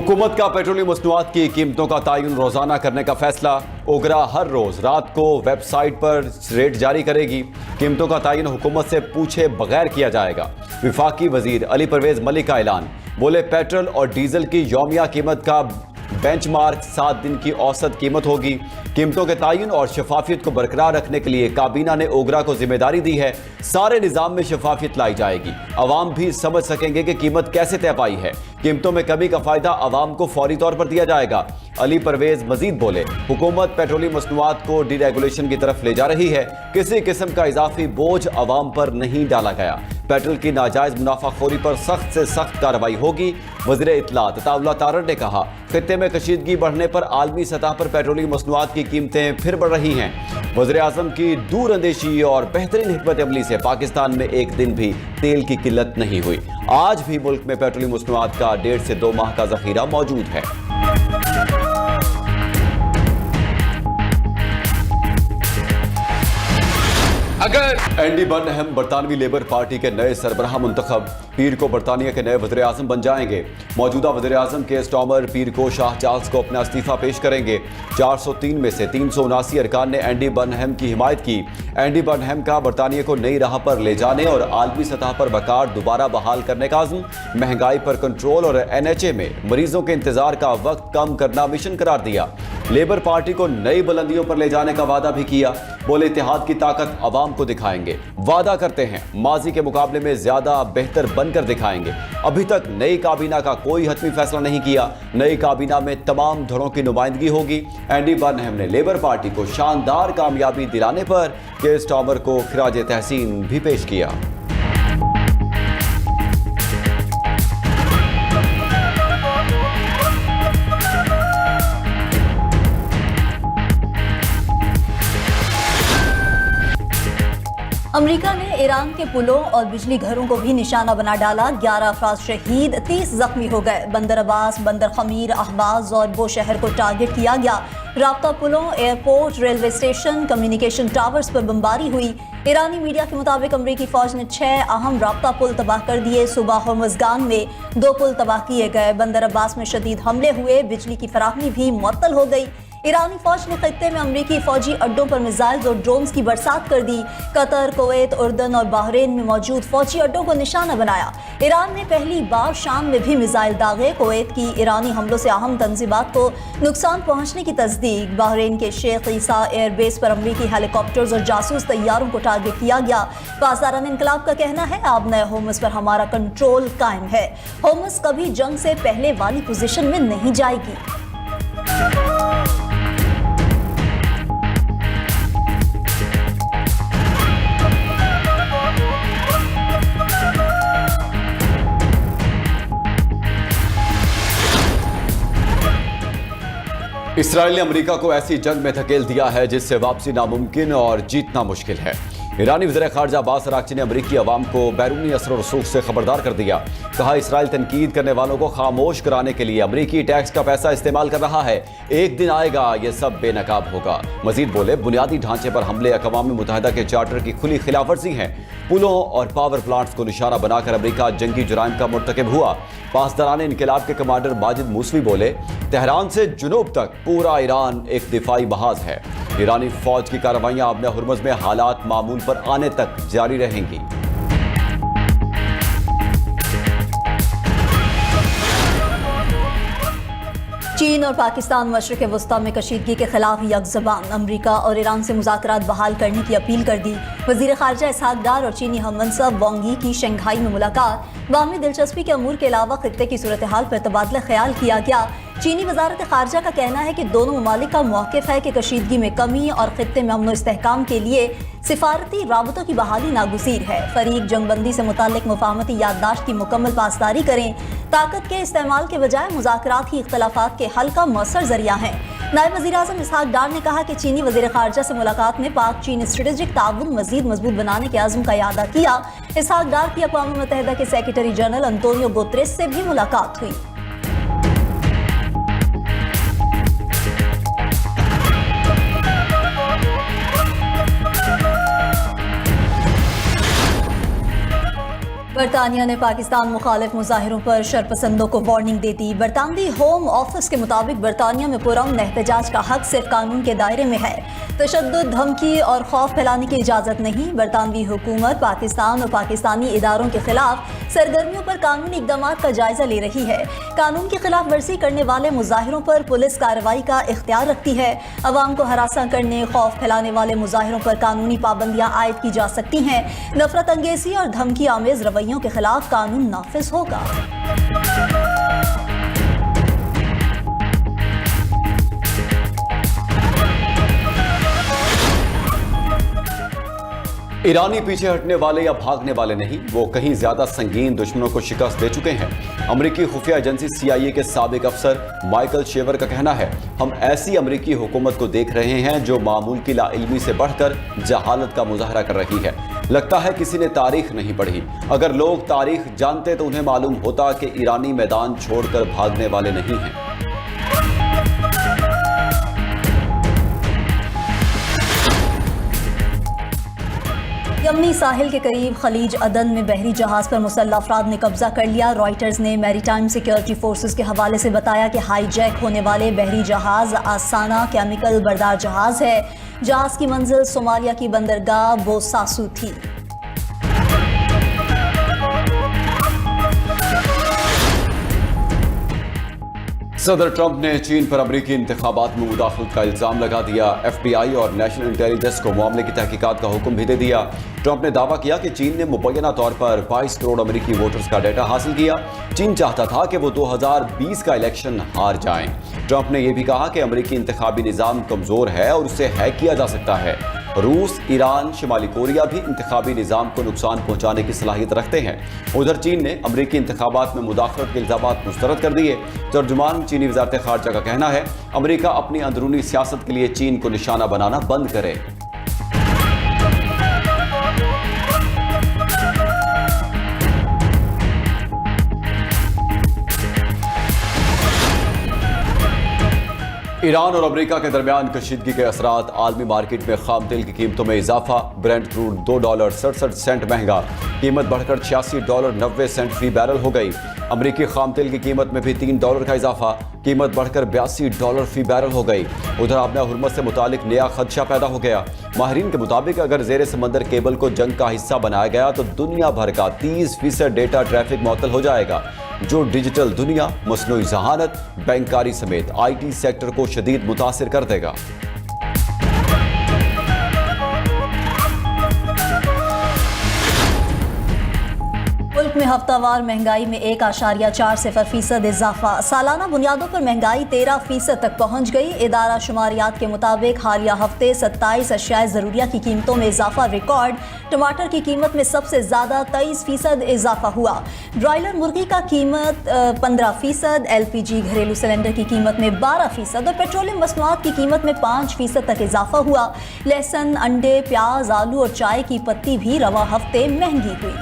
हुकूमत का पेट्रोलियम मसनूआत की कीमतों का तयन रोजाना करने का फैसला। ओगरा हर रोज रात को वेबसाइट पर रेट जारी करेगी। कीमतों का तयन हुकूमत से पूछे बगैर किया जाएगा। विफाकी वजीर अली परवेज मलिक का ऐलान, बोले पेट्रोल और डीजल की यौमिया कीमत का बेंचमार्क 7 दिन की औसत कीमत होगी। कीमतों के तयन और शफाफियत को बरकरार रखने के लिए काबीना ने ओगरा को जिम्मेदारी दी है। सारे निजाम में शफाफियत लाई जाएगी। अवाम भी समझ सकेंगे कि कीमत कैसे तय पाई है। कीमतों में कमी का फायदा अवाम को फौरी तौर पर दिया जाएगा। अली परवेज मजीद बोले, हुकूमत पेट्रोलियम मसनूआत को डीरेगुलेशन की तरफ ले जा रही है। किसी किस्म का इजाफी बोझ अवाम पर नहीं डाला गया। पेट्रोल की नाजायज मुनाफाखोरी पर सख्त से सख्त कार्रवाई होगी। वज़ीर इत्तलात अताउल्लाह तारड़ ने कहा, खित्ते में कशीदगी बढ़ने पर आलमी सतह पर पेट्रोलियम मसनूआत की कीमतें फिर बढ़ रही हैं। वज़ीर आज़म की दूर अंदेशी और बेहतरीन हिकमत अमली से पाकिस्तान में एक दिन भी तेल की किल्लत नहीं हुई। आज भी मुल्क में पेट्रोलियम मसनूआत का 1.5 से 2 माह का जखीरा मौजूद है। अगर एंडी बर्नहम बरतानवी लेबर पार्टी के नए सरबराह मुंतखब, पीर को बरतानिया के नए वज़ीर आज़म बन जाएंगे। मौजूदा वज़ीर आज़म के स्टॉमर पीर को शाह चार्ल्स को अपना इस्तीफा पेश करेंगे। 403 में से 379 अरकान ने एंडी बर्नहम की हिमायत की। एंडी बर्नहम का बरतानिया को नई राह पर ले जाने और आलमी सतह पर वकार दोबारा बहाल करने का अज़्म, महंगाई पर कंट्रोल और NHA में मरीजों के इंतजार का वक्त कम करना मिशन करार दिया। लेबर पार्टी को नई बुलंदियों पर ले जाने का वादा भी किया। बोले, इत्तेहाद की ताकत अवाम को दिखाएंगे। वादा करते हैं माजी के मुकाबले में ज्यादा बेहतर बनकर दिखाएंगे। अभी तक नई काबीना का कोई हतमी फैसला नहीं किया। नई काबीना में तमाम धड़ों की नुमाइंदगी होगी। एंडी बर्नहम ने लेबर पार्टी को शानदार कामयाबी दिलाने पर केयर स्टार्मर को खिराज तहसीन भी पेश किया। अमेरिका ने ईरान के पुलों और बिजली घरों को भी निशाना बना डाला। 11 अफराद शहीद, 30 जख्मी हो गए। बंदर अब्बास, बंदर खमीर, अहबाज और वो शहर को टारगेट किया गया। राब्ता पुलों, airport, railway station, communication towers पर बमबारी हुई। ईरानी मीडिया के मुताबिक अमरीकी फौज ने 6 अहम राब्ता पुल तबाह कर दिए। सुबह होर्मुज़गान में 2 पुल तबाह किए गए। बंदर अब्बास में शदीद हमले हुए। बिजली की फराहमी भी मुअत्तल हो गई। ईरानी फौज ने खित्ते में अमरीकी फौजी अड्डों पर मिसाइल्स और ड्रोन्स की बरसात कर दी। कतर, कुवैत, उर्दन और बहरीन में मौजूद फौजी अड्डों को निशाना बनाया। ईरान ने पहली बार शाम में भी मिसाइल दागे। कुवैत की ईरानी हमलों से अहम तंजीमात को नुकसान पहुंचने की तस्दीक। बहरीन के शेख ईसा एयरबेस पर अमरीकी हेलीकॉप्टर्स और जासूस तैयारों को टारगेट किया गया। पासदारान इनकलाब का कहना है, अब नए होमस पर हमारा कंट्रोल कायम है। होमस कभी जंग से पहले वाली पोजीशन में नहीं जाएगी। इसराइल ने अमेरिका को ऐसी जंग में धकेल दिया है जिससे वापसी नामुमकिन और जीतना मुश्किल है। ईरानी वज़ीर ख़ारजा अब्बास अराग़ची ने अमरीकी अवाम को बैरूनी असर और रसूख से खबरदार कर दिया। कहा, इसराइल तनकीद करने वालों को खामोश कराने के लिए अमरीकी टैक्स का पैसा इस्तेमाल कर रहा है। एक दिन आएगा ये सब बेनकाब होगा। मजीद बोले, बुनियादी ढांचे पर हमले अक़वाम मुत्तहिदा के चार्टर की खुली खिलाफवर्जी है। पुलों और पावर प्लांट्स को निशाना बनाकर अमरीका जंगी जुराइम का मुर्तकिब हुआ। पासदारान इनकलाब के कमांडर माजिद मूसवी बोले, तेहरान से जुनूब तक पूरा ईरान एक दिफाई बहाज है। ईरानी फौज की कार्रवाइयां अब हुर्मुज़ में हालात मामूल पर आने तक जारी रहेंगी। चीन और पाकिस्तान मशरिक़ वस्ता में कशीदगी के खिलाफ यकज़बान। अमरीका और ईरान से मुज़ाकरात बहाल करने की अपील कर दी। वज़ीर ख़ारजा इसहाक़ डार और चीनी हममनसब वांग यी की शंघाई में मुलाकात। बाहमी दिलचस्पी के अमूर के अलावा खित्ते की सूरत हाल पर तबादला ख्याल किया गया। चीनी वज़ारत ख़ारजा का कहना है कि दोनों ममालिक का मौक़िफ़ है कि कशीदगी में कमी और खित्ते में अमन इस्तेहकाम के लिए सिफारती राबतों की बहाली नागुज़ीर है। फ़रीक जंगबंदी से मुताल्लिक़ मुफ़ाहमती याददाश्त की मुकम्मल पासदारी करें। ताकत के इस्तेमाल के बजाय मुज़ाकरात ही इख्तलाफ़ात के हल का मौसर ज़रिया है। नायब वज़ीर आज़म इसहाक़ डार ने कहा कि चीनी वज़ीर ख़ारजा से मुलाकात में पाक चीन स्ट्रेटेजिक ताउन मज़ीद मजबूत बनाने के आज़म का इआदा किया। इसहाक़ डार की अक़वाम मुत्तहिदा के सेक्रेटरी जनरल अंतोनियो गुतरेस से भी मुलाकात हुई। बरतानिया ने पाकिस्तान मुखालिफ मुजाहिरों पर शरपसंदों को वार्निंग दे दी। बरतानवी होम ऑफिस के मुताबिक बरतानिया में पुरअमन एहतजाज का हक सिर्फ कानून के दायरे में है। तशद्दुद, धमकी और खौफ फैलाने की इजाज़त नहीं। बरतानवी हुकूमत पाकिस्तान और पाकिस्तानी इदारों के खिलाफ सरगर्मियों पर कानूनी इक़दाम का जायजा ले रही है। कानून की खिलाफ वर्जी करने वाले मुजाहिरों पर पुलिस कार्रवाई का इख्तियार रखती है। अवाम को हरासा करने, खौफ फैलाने वाले मुजाहिरों पर कानूनी पाबंदियाँ आयद की जा सकती हैं। नफरत अंगेज़ी और धमकी आमेज रवैयों के खिलाफ कानून नाफिज होगा। ईरानी पीछे हटने वाले या भागने वाले नहीं, वो कहीं ज्यादा संगीन दुश्मनों को शिकस्त दे चुके हैं। अमेरिकी खुफिया एजेंसी CIA के साबिक अफसर माइकल शेवर का कहना है, हम ऐसी अमेरिकी हुकूमत को देख रहे हैं जो मामूल की लाइल्मी से बढ़कर जहालत का मुजाहरा कर रही है। लगता है किसी ने तारीख नहीं पढ़ी। अगर लोग तारीख जानते तो उन्हें मालूम होता कि ईरानी मैदान छोड़कर भागने वाले नहीं हैं। यमनी साहिल के करीब खलीज अदन में बहरी जहाज पर मुसल्लह अफराद ने कब्जा कर लिया। रॉयटर्स ने मैरीटाइम सिक्योरिटी फोर्सेस के हवाले से बताया कि हाईजैक होने वाले बहरी जहाज आसाना केमिकल बरदार जहाज है। जहाज की मंजिल सोमालिया की बंदरगाह बोसासू थी। सदर ट्रंप ने चीन पर अमेरिकी इंतखाबात में मुदाखलत का इल्जाम लगा दिया। FBI और नेशनल इंटेलिजेंस को मामले की तहकीकात का हुक्म भी दे दिया। ट्रंप ने दावा किया कि चीन ने मुबैना तौर पर 22 करोड़ अमेरिकी वोटर्स का डेटा हासिल किया। चीन चाहता था कि वो 2020 का इलेक्शन हार जाएं। ट्रंप ने यह भी कहा कि अमेरिकी इंतखाबी निज़ाम कमजोर है और उसे हैक किया जा सकता है। रूस, ईरान, शिमाली कोरिया भी इंतखाबी निज़ाम को नुकसान पहुंचाने की सलाहियत रखते हैं। उधर चीन ने अमेरिकी इंतखाबात में मुदाखलत के इल्जाम मुस्तरद कर दिए। तर्जुमान चीनी वज़ारत ख़ारजा का कहना है, अमेरिका अपनी अंदरूनी सियासत के लिए चीन को निशाना बनाना बंद करे। ईरान और अमेरिका के दरमियान कशीदगी के असरात, आलमी मार्केट में खाम तेल की कीमतों में इजाफा। ब्रेंट क्रूड $2.67 महंगा, कीमत बढ़कर $86.90 फी बैरल हो गई। अमेरिकी खाम तेल की कीमत में भी $3 का इजाफा, कीमत बढ़कर $82 फी बैरल हो गई। उधर आबना हुर्मुज़ से मुतालिक नया खदशा पैदा हो गया। माहिरीन के मुताबिक अगर ज़ेर समंदर केबल को जंग का हिस्सा बनाया गया तो दुनिया भर का 30% डेटा ट्रैफिक मुअत्तल हो जाएगा, जो डिजिटल दुनिया, मसनूई जहानत, बैंककारी समेत IT सेक्टर को शदीद मुतासिर कर देगा। मुल्क में हफ्तावार महंगाई में 1.4% इजाफा। सालाना बुनियादों पर महंगाई 13% तक पहुंच गई। इदारा शुमारियात के मुताबिक हालिया हफ्ते 27 अशियाए ज़रूरिया की कीमतों में इजाफा रिकॉर्ड। टमाटर की कीमत में सबसे ज़्यादा 23% इजाफा हुआ। ब्रॉयलर मुर्गी का कीमत 15%, LPG घरेलू सिलेंडर की कीमत में 12% और पेट्रोलियम मसनूआत की कीमत में 5% तक इजाफा हुआ। लहसुन, अंडे, प्याज, आलू और चाय की पत्ती भी रवा हफ्ते महंगी हुई।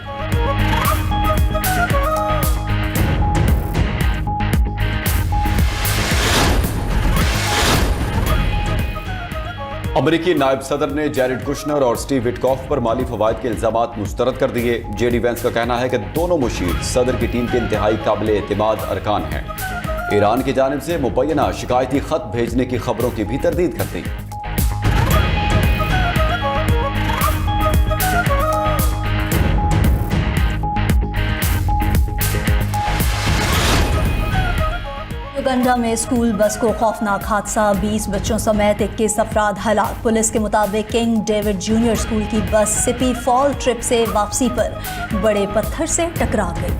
अमेरिकी नायब सदर ने जैरेड कुशनर और स्टीव विटकॉफ पर माली फवायद के इल्जामात मुस्तरद कर दिए। JD वैंस का कहना है कि दोनों मुशीर सदर की टीम के इंतहाई काबिल एतमाद अरकान हैं। ईरान की जानिब से मुबैना शिकायती खत भेजने की खबरों की भी तरदीद कर दी। युगांडा में स्कूल बस को खौफनाक हादसा, 20 बच्चों समेत 21 अफराद हलाक। पुलिस के मुताबिक किंग डेविड जूनियर स्कूल की बस सिपी फॉल ट्रिप से वापसी पर बड़े पत्थर से टकरा गई।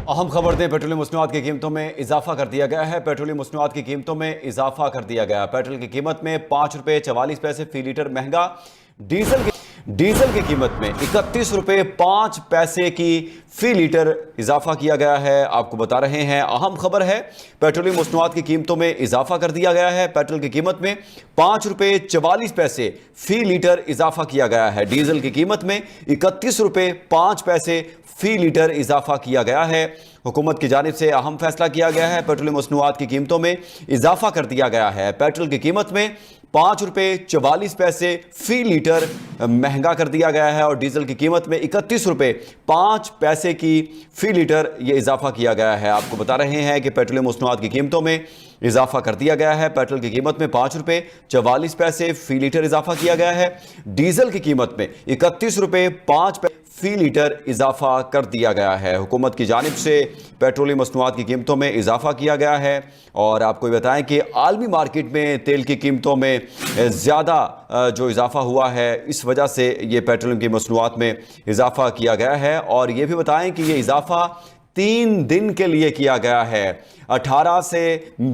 अहम खबर दें, पेट्रोलियम मसनूआत की कीमतों में इजाफा कर दिया गया है। पेट्रोलियम मसनूआत की कीमतों में इजाफा कर दिया गया। पेट्रोल की कीमत में ₹5.44 फी लीटर महंगा। डीजल की कीमत में ₹31.05 की फी लीटर इजाफा किया गया है। आपको बता रहे हैं, अहम खबर है, पेट्रोलियम मसनूआत की कीमतों में इजाफा कर दिया गया है। पेट्रोल की कीमत में ₹5.44 फी लीटर इजाफा किया गया है। डीजल की कीमत में ₹31.05 फी लीटर इजाफा किया गया है। हुकूमत की जानिब से अहम फैसला किया गया है। पेट्रोलियम मसनूआत की कीमतों में इजाफा कर दिया गया है। पेट्रोल की कीमत में 5 रुपये 44 पैसे फी लीटर महंगा कर दिया गया है और डीजल की कीमत में 31 रुपये 5 पैसे की फी लीटर ये इजाफा किया गया है। आपको बता रहे हैं कि पेट्रोलियम मसनूआत की कीमतों में इजाफा कर दिया गया है। पेट्रोल की कीमत में 5 रुपये 44 पैसे फी लीटर इजाफा किया गया है। डीजल की कीमत में 31 रुपये 5 पैसे फी लीटर इजाफा कर दिया गया है। हुकूमत की जानिब से पेट्रोलियम मसनूआत की कीमतों में इजाफा किया गया है। और आपको बताएं कि आलमी मार्केट में तेल की कीमतों में ज़्यादा जो इजाफा हुआ है, इस वजह से ये पेट्रोलियम की मसनूआत में इजाफा किया गया है। और ये भी बताएं कि ये इजाफा 3 दिन के लिए किया गया है। 18 से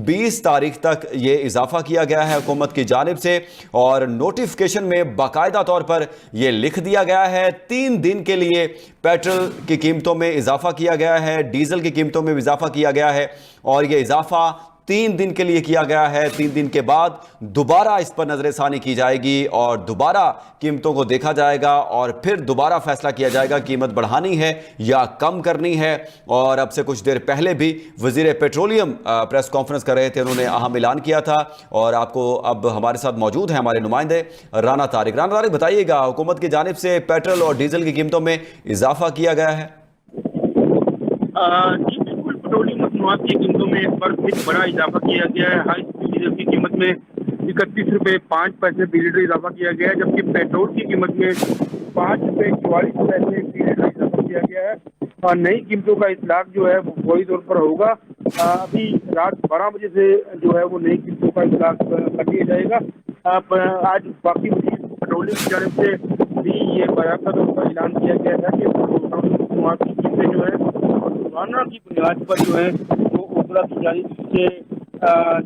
20 तारीख तक ये इजाफा किया गया है हुकूमत की जानिब से और नोटिफिकेशन में बाकायदा तौर पर ये लिख दिया गया है 3 दिन के लिए पेट्रोल की कीमतों में इजाफा किया गया है, डीजल की कीमतों में इजाफा किया गया है और ये इजाफा 3 दिन के लिए किया गया है। 3 दिन के बाद दोबारा इस पर नजरसानी की जाएगी और दोबारा कीमतों को देखा जाएगा और फिर दोबारा फैसला किया जाएगा कीमत बढ़ानी है या कम करनी है। और अब से कुछ देर पहले भी वजीर पेट्रोलियम प्रेस कॉन्फ्रेंस कर रहे थे, उन्होंने अहम ऐलान किया था। और आपको अब हमारे साथ मौजूद हैं हमारे नुमाइंदे राना तारिक। राना तारिक, बताइएगा, हुकूमत की जानिब से पेट्रोल और डीजल की कीमतों में इजाफा किया गया है। पेट्रोलियम मसनूआत की कीमतों में इस बार फिर बड़ा इजाफा किया गया है। हाई स्पीड डीजल की कीमत में 31 रुपये 5 पैसे फी लीटर इजाफा किया गया है, जबकि पेट्रोल की कीमत में 5 रुपये 44 पैसे फी लीटर इजाफा किया गया है। और नई कीमतों का इतलाक जो है वो फौरी तौर पर होगा। अभी रात 12 बजे से जो है वो नई कीमतों का इतलाक कर दिया जाएगा। आज बाकी पेट्रोलियम की जानिब से भी ये बाकायदा तौर पर ऐलान किया गया है कि पेट्रोलियम मसनूआत की कीमतें जो है रोजाना की बुनियाद पर जो है वो ओपरा की जानिब से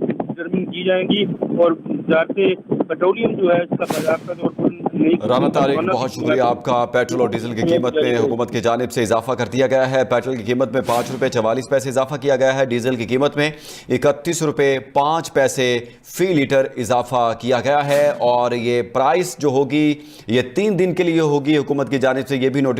डिटरमिन की जाएंगी और जाते पेट्रोलियम जो है इसका बाकायदा तौर पर राना तारिक, बहुत शुक्रिया आपका। पेट्रोल और डीजल की कीमत में हुकूमत की जानिब से इजाफा कर दिया गया है। पेट्रोल की कीमत में 5 रुपये 44 पैसे इजाफा किया गया है। डीजल की कीमत में 31 रुपये 5 पैसे फी लीटर इजाफा किया गया है और ये प्राइस जो होगी ये 3 दिन के लिए होगी। हुकूमत की जानिब से ये भी नोटिफिकेशन